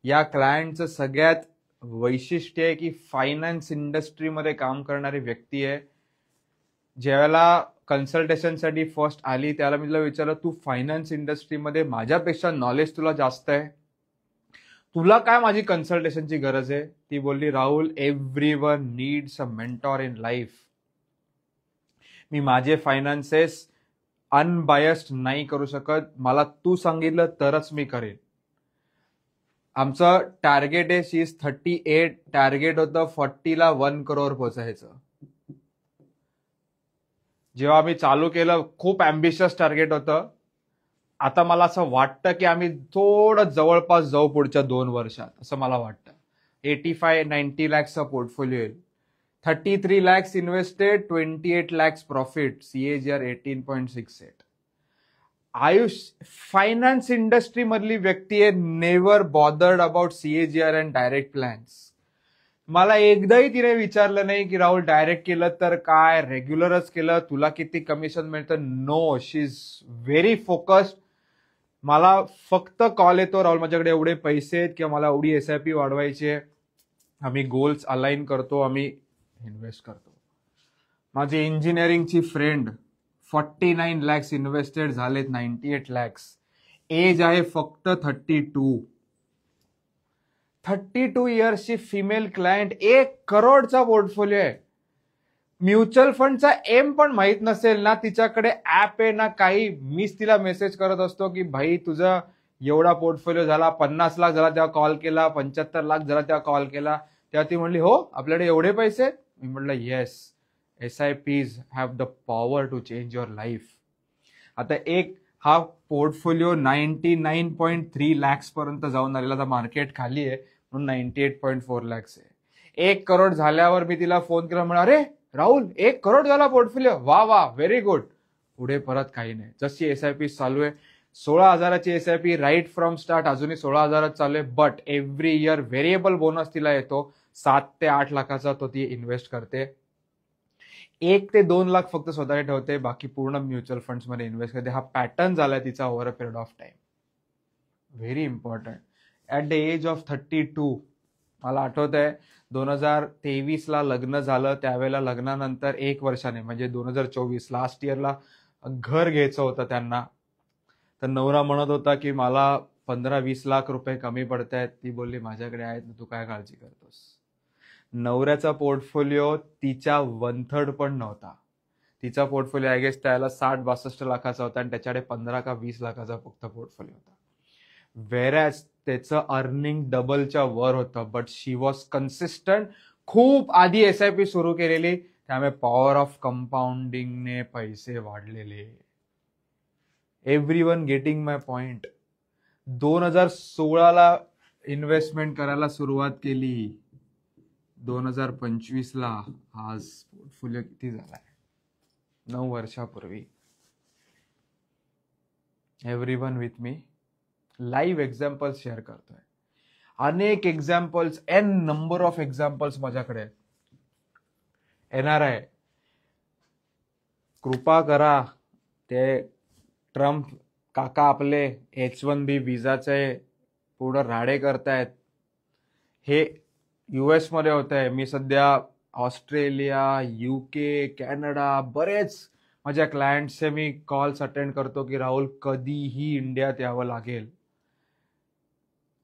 A: या क्लायंटचं सगळ्यात वैशिष्ट्य आहे की फायनान्स इंडस्ट्रीमध्ये काम करणारी व्यक्ती आहे. ज्यावेळेला कन्सल्टेशनसाठी फर्स्ट आली त्याला मी तिला विचारलं, तू फायनान्स इंडस्ट्रीमध्ये माझ्यापेक्षा नॉलेज तुला जास्त आहे, तुला काय माझी कन्सल्टेशनची गरज आहे? ती बोलली, Rahul, everyone needs a mentor in life. मी माझे फायनान्सेस अनबायस्ड नाही करू शकत, मला तू सांगितलं तरच मी करेन. आमचं टार्गेट आहे, शी इज 38, टार्गेट होतं 40ला 1 crore पोचायचं. जेव्हा आम्ही चालू केलं खूप अँबिशियस टार्गेट होतं. आता मला असं वाटतं की आम्ही थोडं जवळपास जाऊ पुढच्या 2 वर्षात, असं मला वाटतं. 85-90 lakhsचा पोर्टफोलिओ येईल. 33 lakhs invested, 28 lakhs profit, CAGR 18.68. Ayush finance industry मधली व्यक्ती आहे, never bothered about CAGR and direct plans. मला एकदाही तिने विचारलं नाही की राहुल डायरेक्ट केलं तर काय, रेग्युलरच केलं तुला किती कमिशन मिळतं. No, she is very focused. मला फक्त कॉल येतो, राहुल माझ्याकडे एवढे पैसे आहेत किंवा मला एवढी SIP वाढवायची आहे. आम्ही गोल्स अलाइन करतो, आम्ही इन्व्हेस्ट करतो. माझी इंजिनिअरिंगची फ्रेंड 49 lakhs इन्व्हेस्टेड, झालेत 98 lakhs. एज आहे फक्त 32 इयर्सची फिमेल क्लायंट, 1 crore पोर्टफोलिओ आहे. म्युच्युअल फंडचा एम पण माहित नसेल ना, तिच्याकडे ऍप आहे ना काही. मीच तिला मेसेज करत असतो की भाई तुझा एवढा पोर्टफोलिओ झाला, 50 लाख झाला तेव्हा कॉल केला, 75 लाख झाला तेव्हा कॉल केला. तेव्हा ती म्हणली, हो आपल्याकडे एवढे पैसे. मी म्हटलं, yes, SIPs have the power to change your life. आता हा पोर्टफोलिओ 99.3 lakhs पर्यंत जाऊन आलेला, आता मार्केट खाली आहे म्हणून 98.4 lakhs आहे. 1 crore झाल्यावर मी तिला फोन केला, म्हणा, अरे राहुल 1 crore झाला पोर्टफोलिओ, वा वा, व्हेरी गुड. पुढे परत काही नाही. जशी SIP चालू आहे, 16,000ची SIP राईट फ्रॉम स्टार्ट, अजूनही 16,000 चालू आहे. But every year variable bonus तिला येतो, 7 ते 8 लाखाचा तो ती इन्व्हेस्ट करते. 1 ते 2 लाख फक्त स्वतः ठेवते, बाकी पूर्ण म्युच्युअल फंड्स मध्ये इन्व्हेस्ट करते. हा पॅटर्न झालाय तिचा over a period of time. Very important. At the age of 32, मला आठवत आहे 2023ला लग्न झालं. त्यावेळेला लग्नानंतर 1 वर्षाने म्हणजे 2024 लास्ट इयरला घर घ्यायचं होतं त्यांना. तर नवरा म्हणत होता की मला 15-20 लाख रुपये कमी पडतायत. ती बोलली, माझ्याकडे आहेत ना, तू काय काळजी करतोस. नवऱ्याचा पोर्टफोलिओ तिच्या 1/3 पण नव्हता. तिचा पोर्टफोलिओ आय गेस त्याला 60-62 लाखाचा होता आणि त्याच्याकडे 15 का 20 लाखाचा फक्त पोर्टफोलिओ होता. व्हेरॅज त्याचं अर्निंग डबलच्या वर होतं. But she was consistent. खूप आधी SIP सुरू केलेली, त्यामुळे पॉवर ऑफ कंपाऊंडिंगने पैसे वाढलेले. Everyone getting my point. 2016ला investment करायला सुरुवात केली, 2025ला आज पोर्टफोलिओ किती झालाय, 9 वर्षापूर्वी. Everyone with me. Live examples share करतोय. अनेक examples, n number of examples माझ्याकडे आहेत. येणार आहे. कृपा करा, ते ट्रम्प काका आपले H1B विजाचे पूर्ण राडे करतायत. हे US मध्ये होत आहे. मी सध्या ऑस्ट्रेलिया, UK, कॅनडा, बरेच माझ्या क्लायंटचे मी कॉल्स अटेंड करतो की राहुल कधीही इंडियात यावं लागेल,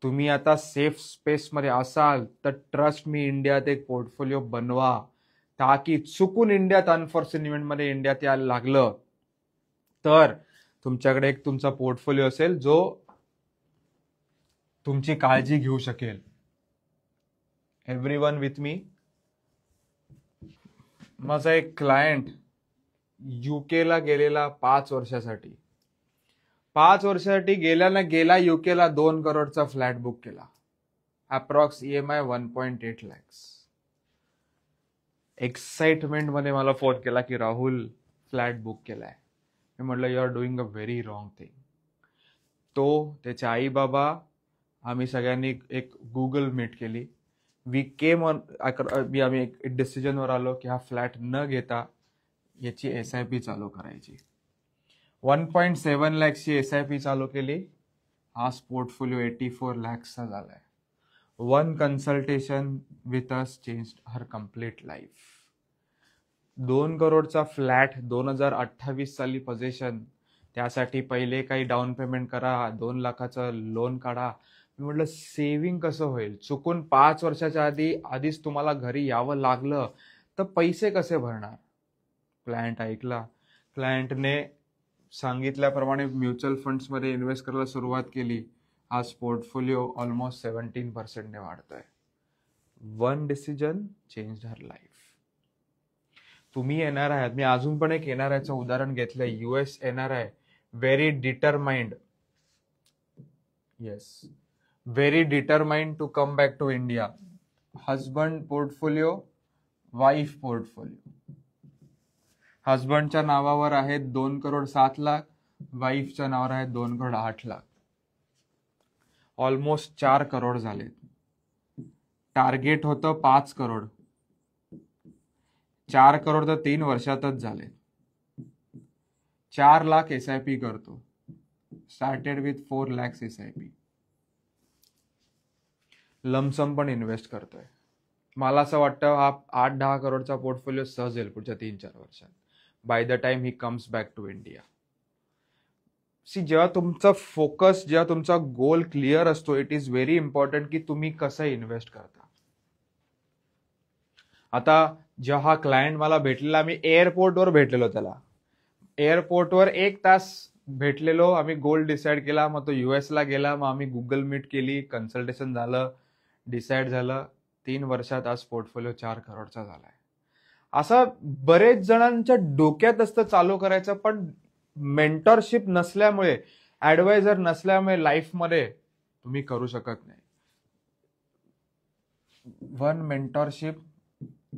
A: तुम्ही आता सेफ स्पेसमध्ये असाल तर ट्रस्ट मी इंडियात एक पोर्टफोलिओ बनवा, ताकी चुकून इंडियात अनफॉर्च्युनेट इव्हेंटमध्ये इंडियात यायला लागलं तर तुमच्याकडे एक तुमचा पोर्टफोलिओ असेल जो तुमची काळजी घेऊ शकेल. एव्हरीवन विथ मी? माझा एक क्लायंट युकेला गेलेला 5 वर्षासाठी. 5 वर्षासाठी गेला युकेला 2 करोडचा फ्लॅट बुक केला. Approx EMI 1.8 lakhs. एक्साइटमेंट मध्ये मला फोन केला की राहुल फ्लॅट बुक केलाय. मी म्हटलं you are doing a very wrong thing. तो, त्याचे आई बाबा, आम्ही सगळ्यांनी एक गुगल मीट केली. वी केम ऑन, आम्ही एक डिसिजनवर आलो की हा फ्लॅट न घेता याची SIP चालू करायची. 1.7 lakhsची SIP चालू केली. आज पोर्टफोलिओ 84 lakhsचा झालाय. One consultation with us changed her complete life. 2 करोडचा फ्लॅट 2028 साली पोझिशन. त्यासाठी पहिले काही डाऊन पेमेंट करा, 2 लाखाचं लोन काढा. मी म्हटलं सेव्हिंग कसं होईल? चुकून 5 वर्षाच्या आधीच तुम्हाला घरी यावं लागलं तर पैसे कसे भरणार? क्लायंट ऐकला. क्लायंटने सांगितल्याप्रमाणे म्युच्युअल फंड्समध्ये इन्व्हेस्ट करायला सुरुवात केली. आज पोर्टफोलिओ ऑलमोस्ट 17% वाढतोय. One decision change her life. तुम्ही येणार आहात, मी अजून पण एक NRIचं उदाहरण घेतलंय. US NRI, very determined, yes, very determined to come back to India. Husband portfolio, wife portfolio. हजबंडच्या नावावर आहेत 2 करोड 7 लाख, वाईफच्या नावावर आहेत 2 करोड 8 लाख. ऑलमोस्ट 4 करोड झाले. टार्गेट होतं 5 करोड. 4 करोड तर 3 वर्षातच झाले. 4 लाख SIP करतो. Started with 4 lakhs SIP. Lump sum पण इन्व्हेस्ट करतोय. मला असं वाटतं हा 8-10 करोडचा पोर्टफोलिओ सहज येईल पुढच्या 3-4 वर्षात, by the time he comes back to India. जेव्हा तुमचा फोकस, जेव्हा तुमचा गोल क्लिअर असतो, इट इज व्हेरी इम्पॉर्टंट की तुम्ही कसं इन्व्हेस्ट करता. आता जेव्हा हा क्लायंट मला भेटलेला, मी एअरपोर्टवर भेटलेलो त्याला. एअरपोर्टवर 1 तास भेटलेलो. आम्ही गोल डिसाईड केला. मग तो US ला गेला. मग आम्ही गुगल मीट केली, कन्सल्टेशन झालं, डिसाईड झालं. 3 वर्षात आज पोर्टफोलिओ 4 करोडचा झालाय. असं बरेच जणांच्या डोक्यात असतं चालू करायचं, पण मेंटरशिप नसल्यामुळे, ऍडवायझर नसल्यामुळे लाईफमध्ये तुम्ही करू शकत नाही. वन मेंटरशिप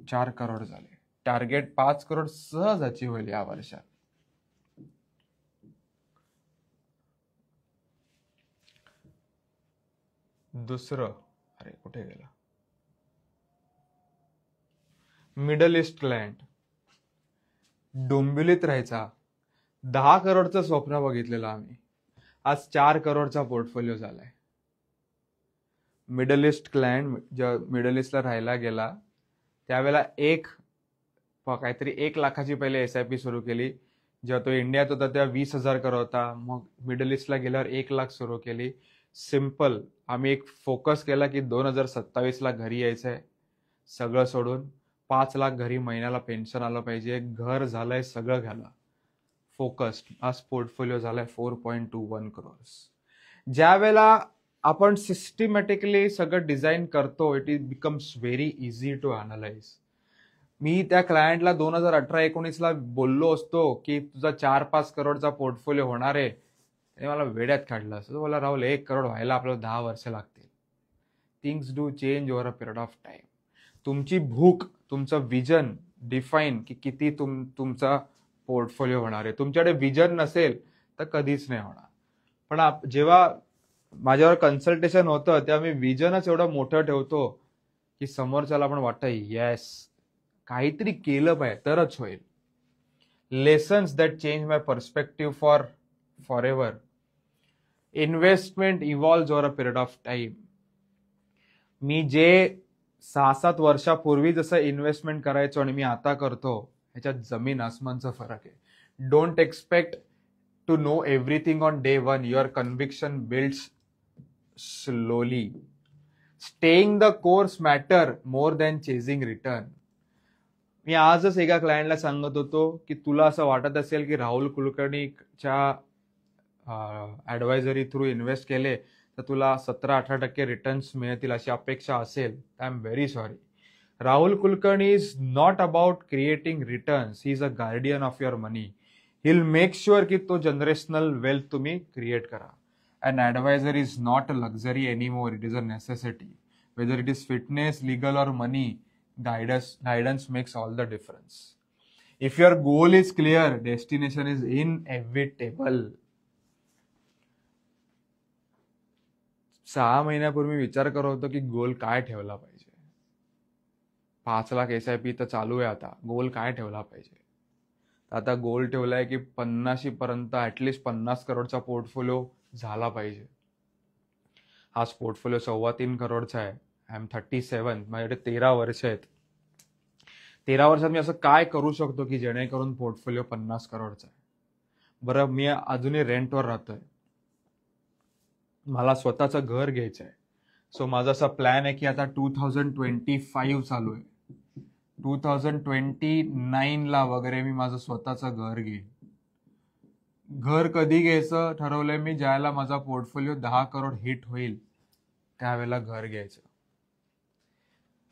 A: 4 करोड झाले. टार्गेट 5 करोड सहज अचीव होईल या वर्षात. दुसरं, अरे कुठे गेला? Middle east client. डोंबिवलीत राहायचा. 10 करोडचं स्वप्न बघितलेलं आम्ही. आज 4 करोडचा पोर्टफोलिओ झालाय. मिडल ईस्ट क्लायंट जेव्हा मिडल ईस्टला राहायला गेला त्यावेळेला काहीतरी 1 लाखाची पहिले SIP सुरू केली. जेव्हा तो इंडियात होता तेव्हा 20,000 करोड होता. मग मिडल ईस्टला गेल्यावर 1 लाख सुरू केली. सिम्पल, आम्ही एक फोकस केला की 2027ला घरी यायचंय, सगळं सोडून 5 लाख घरी महिन्याला पेन्शन आलं पाहिजे, घर झालंय, सगळं झालं. फोकस्ड. आज पोर्टफोलिओ झालाय 4.21 crores. ज्या वेळेला आपण सिस्टमॅटिकली सगळं डिझाईन करतो, it becomes very easy to analyse. मी त्या क्लायंटला 2018-19ला बोललो असतो की तुझा 4-5 करोडचा पोर्टफोलिओ होणार आहे, ते मला वेड्यात काढलं असतं. बोला राहुल 1 करोड व्हायला आपल्याला 10 वर्ष लागतील. Things do change over a period of time. तुमची भूक, तुमचं विजन डिफाईन की किती तुमचा पोर्टफोलिओ होणार आहे. तुमच्याकडे विजन नसेल तर कधीच नाही होणार. पण जेव्हा माझ्यावर कन्सल्टेशन होतं तेव्हा मी विजनच एवढं मोठं ठेवतो की समोरच्याला पण वाटतं येस, काहीतरी केलं पाहिजे तरच होईल. Lessons that change my perspective forever. Investment evolve over a period of time. मी जे 6-7 वर्षापूर्वी जसं इन्व्हेस्टमेंट करायचो आणि मी आता करतो, ह्याच्यात जमीन आसमानचा फरक आहे. Don't expect to know everything on day one. Your conviction builds slowly. Staying the course matter more than chasing return. मी आजच एका क्लायंटला सांगत होतो की तुला असं वाटत असेल की राहुल कुलकर्णीच्या ॲडवायझरी थ्रू इन्व्हेस्ट केले तर तुला 17-18% रिटर्न्स मिळतील अशी अपेक्षा असेल, I am very sorry. Rahul Kulkarni is not about creating returns, he is a guardian of your money. He will make sure की तो जनरेशनल वेल्थ तुम्ही क्रिएट करा. An advisor is not a luxury anymore, it is a necessity. Whether it is fitness, legal और money, guidance makes all the difference. If your goal is clear, destination is inevitable. 6 महिन्यापूर्वी विचार करत होतो की गोल काय ठेवला पाहिजे. 5 लाख SIP तर चालू आहे आता. गोल काय ठेवला पाहिजे. आता गोल ठेवलाय की 50 पर्यंत ऍटलिस्ट 50 करोडचा पोर्टफोलिओ झाला पाहिजे. हाच पोर्टफोलिओ 3.25 करोडचा आहे. आय एम 37, माझ्याकडे 13 वर्ष आहेत. 13 वर्षात मी असं काय करू शकतो की जेणेकरून पोर्टफोलिओ 50 करोडचा आहे. बरं, मी अजूनही रेंटवर राहतोय, मला स्वतःचं घर घ्यायचं आहे. सो माझा असा प्लॅन आहे की आता 2025 चालू आहे, 2029ला वगैरे मी माझं स्वतःचं घर घेईन. घर कधी घ्यायचं ठरवलंय मी, ज्याला माझा पोर्टफोलिओ 10 करोड हिट होईल त्यावेळेला घर घ्यायचं.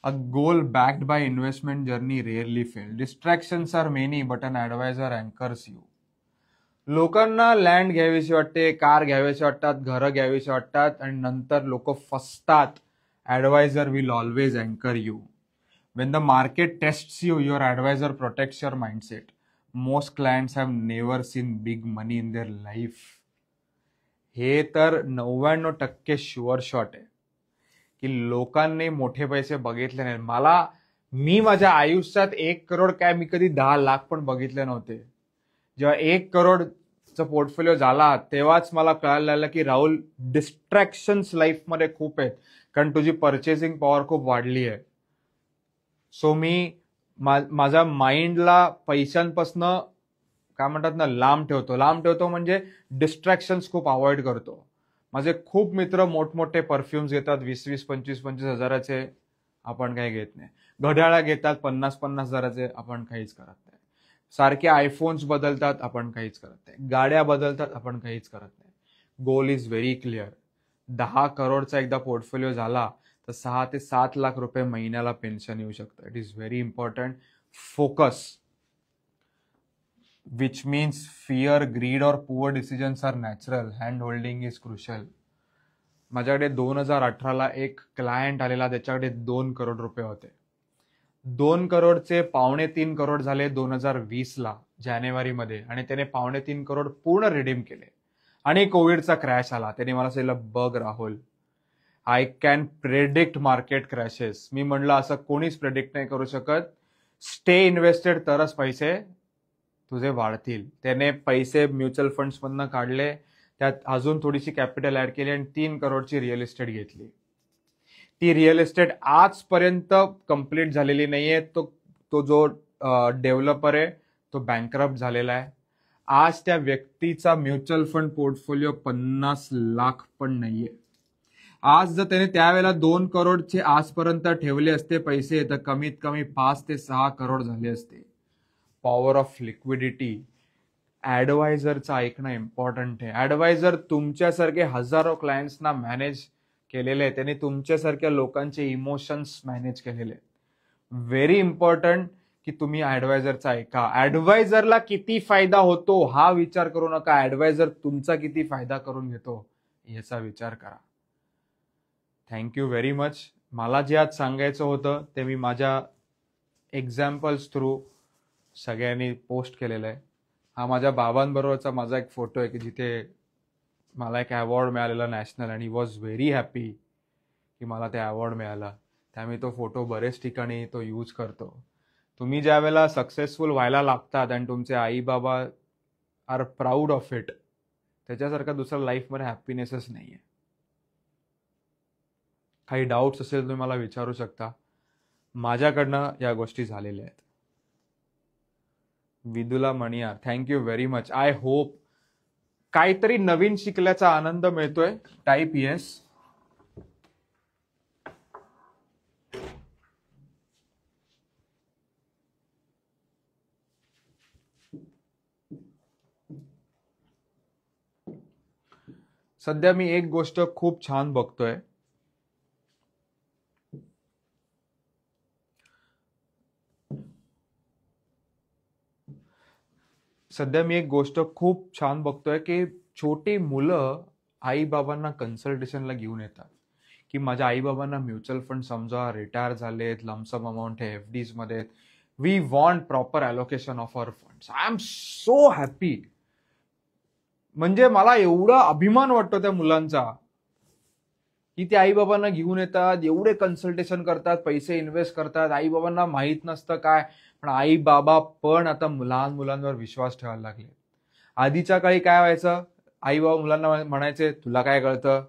A: A goal backed by investment journey rarely fails. Distractions are many, but an advisor anchors you. लोकांना लँड घ्यावीशी वाटते, कार घ्यावीशी वाटतात, घरं घ्यावीशी वाटतात आणि नंतर लोक फसतात. ॲडवायझर विल ऑलवेज अँकर you. When the market tests you, your adviser protects your mindset. Most clients have never seen big money in their life. हे तर 99% शुअर शॉट आहे की लोकांनी मोठे पैसे बघितले नाही. मी माझ्या आयुष्यात 1 करोड काय, मी कधी 10 लाख पण बघितले नव्हते. जेव्हा 1 करोडचा पोर्टफोलिओ झाला तेव्हाच मला कळायला लागलं की राहुल, डिस्ट्रॅक्शन्स लाईफमध्ये खूप आहेत, कारण तुझी परचेसिंग पॉवर खूप वाढली आहे. सो मी माझ्या माइंडला पैशांपासनं काय म्हणतात ना लांब ठेवतो म्हणजे डिस्ट्रॅक्शन्स खूप अवॉइड करतो. माझे खूप मित्र मोठमोठे परफ्युम्स घेतात 20-20, 25-25 हजाराचे, आपण काही घेत नाही. घड्याळा घेतात 50-50 हजाराचे, आपण काहीच करत नाही. सारखे आयफोन्स बदलतात, आपण काहीच करत नाही. गाड्या बदलतात, आपण काहीच करत नाही. गोल इज व्हेरी क्लिअर. 10 करोडचा एकदा पोर्टफोलिओ झाला तर 6 ते 7 लाख रुपये महिन्याला पेन्शन येऊ शकतं. It is very important. Focus, which means fear, greed or poor decisions are natural. Hand holding is crucial. माझ्याकडे 2018ला एक क्लायंट आलेला, त्याच्याकडे 2 करोड रुपये होते. 2 करोडचे 2.25 करोड झाले 2020ला जानेवारीमध्ये, आणि त्याने 2.25 करोड पूर्ण रिडीम केले. आणि कोविडचा क्रॅश आला. त्याने मला सांगितलं, बघ Rahul, I can predict market crashes. मी म्हणलं असं कोणीच प्रेडिक्ट नाही करू शकत. स्टे इन्व्हेस्टेड तरच पैसे तुझे वाढतील. त्याने पैसे म्युच्युअल फंड्समधनं काढले, त्यात अजून थोडीशी कॅपिटल ऍड केली आणि 3 करोडची रिअल इस्टेट घेतली. ती रिअल इस्टेट आजपर्यंत कंप्लीट झालेली नाहीये. तो जो डेव्हलपर आहे तो बँकरप्ट झालेला आहे. आज त्या व्यक्तीचा म्युच्युअल फंड पोर्टफोलिओ 50 लाख पण नाहीये. आज जर त्याने त्यावेळेला 2 करोडचे आजपर्यंत ठेवले असते पैसे, तर कमीत कमी 5 ते 6 करोड झाले असते. Power of liquidity. ॲडवायझरचं ऐकणं इम्पॉर्टंट आहे. ॲडवायझर तुमच्यासारखे हजारो क्लायंट्सना मॅनेज केलेले आहे, त्यांनी तुमच्यासारख्या लोकांचे इमोशन्स मॅनेज केलेले आहेत. व्हेरी इम्पॉर्टंट की तुम्ही ॲडवायझरचं ऐका. ॲडवायझरला किती फायदा होतो हा विचार करू नका, ॲडवायझर तुमचा किती फायदा करून घेतो याचा विचार करा. Thank you very much. मला जे आज सांगायचं होतं ते मी माझ्या एक्झाम्पल्स थ्रू सगळ्यांनी पोस्ट केलेलं आहे. हा माझ्या बाबांबरोबरचा माझा एक फोटो आहे की जिथे मला एक अवॉर्ड मिळालेला नॅशनल, आणि वॉज व्हेरी हॅपी की मला ते अवॉर्ड मिळाला. त्यामुळे तो फोटो बरेच ठिकाणी तो यूज करतो. तुम्ही ज्या वेळेला सक्सेसफुल व्हायला लागतात आणि तुमचे आई बाबा आर प्राऊड ऑफ इट, त्याच्यासारखा दुसरा लाईफमध्ये हॅपीनेसच नाही आहे. काही डाऊट्स असेल तुम्ही मला विचारू शकता. माझ्याकडनं या गोष्टी झालेल्या आहेत. Vidula Maniyar, thank you very much. I hope काहीतरी नवीन शिकल्याचा आनंद मिळतोय. Type yes. सध्या मी एक गोष्ट खूप छान बघतोय. सध्या मी एक गोष्ट खूप छान बघतोय की छोटी मुलं आई बाबांना कन्सल्टेशनला घेऊन येतात की माझ्या आई बाबांना म्युच्युअल फंड समजा रिटायर झालेत, लमसम अमाऊंट हे एफडीज मध्ये, we want proper allocation of our funds. I am so happy. म्हणजे मला एवढा अभिमान वाटतो त्या मुलांचा की ते आई बाबांना घेऊन येतात, एवढे कन्सल्टेशन करतात, पैसे इन्व्हेस्ट करतात. आई बाबांना माहित नसतं काय, पण आई बाबा पण आता लहान मुलांवर विश्वास ठेवायला लागले. आधीच्या काळी काय व्हायचं, आई बाबा मुलांना म्हणायचे तुला काय कळतं,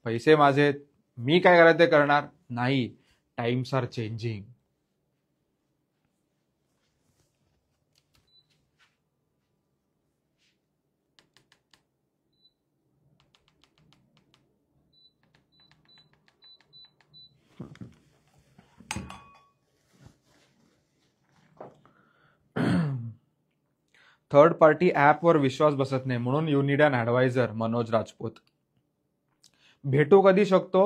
A: पैसे माझे, मी काय करायचं ते करणार नाही. Times are changing. Third party ऍपवर विश्वास बसत नाही म्हणून you need an adviser. Manoj Rajput. भेटू कधी शकतो?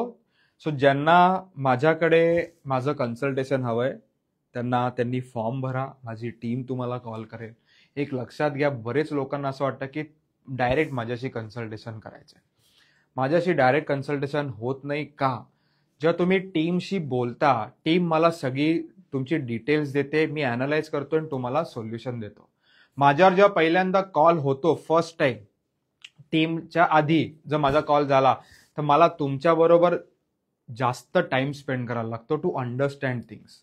A: सो ज्यांना माझ्याकडे माझं कन्सल्टेशन हवंय त्यांनी फॉर्म भरा, माझी टीम तुम्हाला कॉल करेल. एक लक्षात घ्या, बरेच लोकांना असं वाटतं की डायरेक्ट माझ्याशी कन्सल्टेशन करायचंय. माझ्याशी डायरेक्ट कन्सल्टेशन होत नाही का? जेव्हा तुम्ही टीमशी बोलता, टीम मला सगळी तुमची डिटेल्स देते, मी अनालाइज करतो आणि तुम्हाला सोल्युशन देतो. माझ्यावर जेव्हा पहिल्यांदा कॉल होतो फर्स्ट टाइम, टीमच्या आधी जर माझा कॉल झाला तर मला तुमच्या बरोबर जास्त टाइम स्पेंड करायला लागतो टू अंडरस्टँड थिंग्स.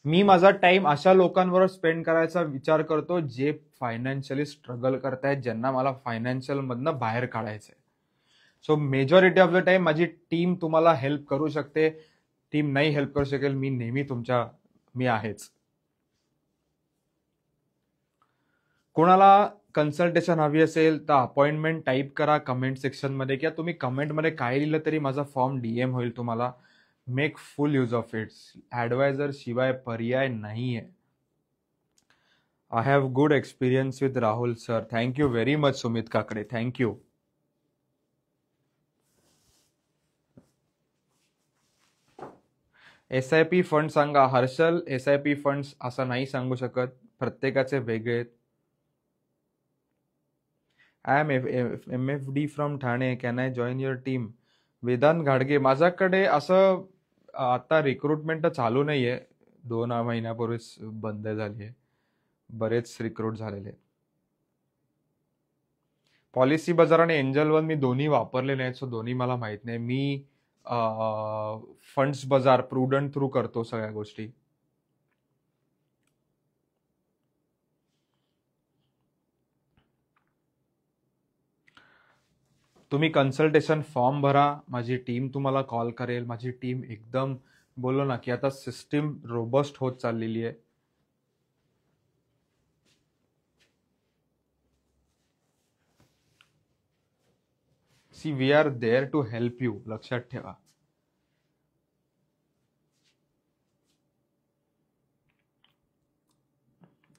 A: मी माझा टाइम अशा लोकांवर स्पेंड करायचा विचार करतो जे फायनान्शियली स्ट्रगल करतायत, ज्यांना मला फायनान्शियल मधनं बाहेर काढायचंय. So majority of the time माझी टीम तुम्हाला हेल्प करू शकते. टीम नाही हेल्प करू शकेल, मी नेहमी मी आहेच. कोणाला कन्सल्टेशन हवी असेल तर अपॉइंटमेंट टाईप करा कमेंट सेक्शन मध्ये, किंवा तुम्ही कमेंटमध्ये काय लिहिलं तरी माझा फॉर्म डीएम होईल तुम्हाला. Make full use of it. Adviser शिवाय पर्याय नाहीये. I have good experience with Rahul sir. Thank you very much Sumit Kakade, thank you. SIP fund सांगा. हर्षल, SIP फंड्स असं नाही सांगू शकत, प्रत्येकाचे वेगळे. I am MFD from Thane, can I join your team? Vedant घाडगे, माझ्याकडे असं आता रिक्रुटमेंट चालू नाहीये, 2 महिन्यापूर्वीच बंद झाली आहे. बरेच रिक्रूट झालेले. पॉलिसी बाजार आणि एंजल वन मी दोन्ही वापरले नाहीत, सो दोन्ही मला माहित नाही. मी फंड्स बाजार प्रुडंट थ्रू करतो सगळ्या गोष्टी. तुम्ही कन्सल्टेशन फॉर्म भरा, माझी टीम तुम्हाला कॉल करेल. माझी टीम एकदम बोललो ना की आता सिस्टीम रोबस्ट होत चाललेली आहे. See we are there to help you, लक्षात ठेवा.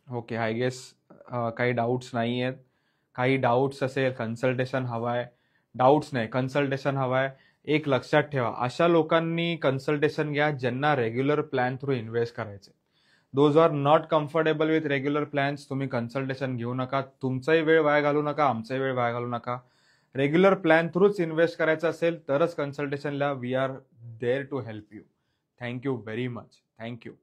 A: ओके, आय गेस काही डाऊट्स नाही आहेत. काही डाऊट्स असेल, कन्सल्टेशन हवाय, डाऊट्स नाही कन्सल्टेशन हवाय, एक लक्षात ठेवा, अशा लोकांनी कन्सल्टेशन घ्या ज्यांना रेग्युलर प्लॅन थ्रू इन्व्हेस्ट करायचे. Those are not comfortable with regular plans, तुम्ही कन्सल्टेशन घेऊ नका. तुमचाही वेळ वाया घालू नका, आमचाही वेळ वाया घालू नका. रेग्युलर प्लॅन थ्रूच इन्व्हेस्ट करायचं असेल तरच कन्सल्टेशनला. We are there to help you. Thank you very much. Thank you.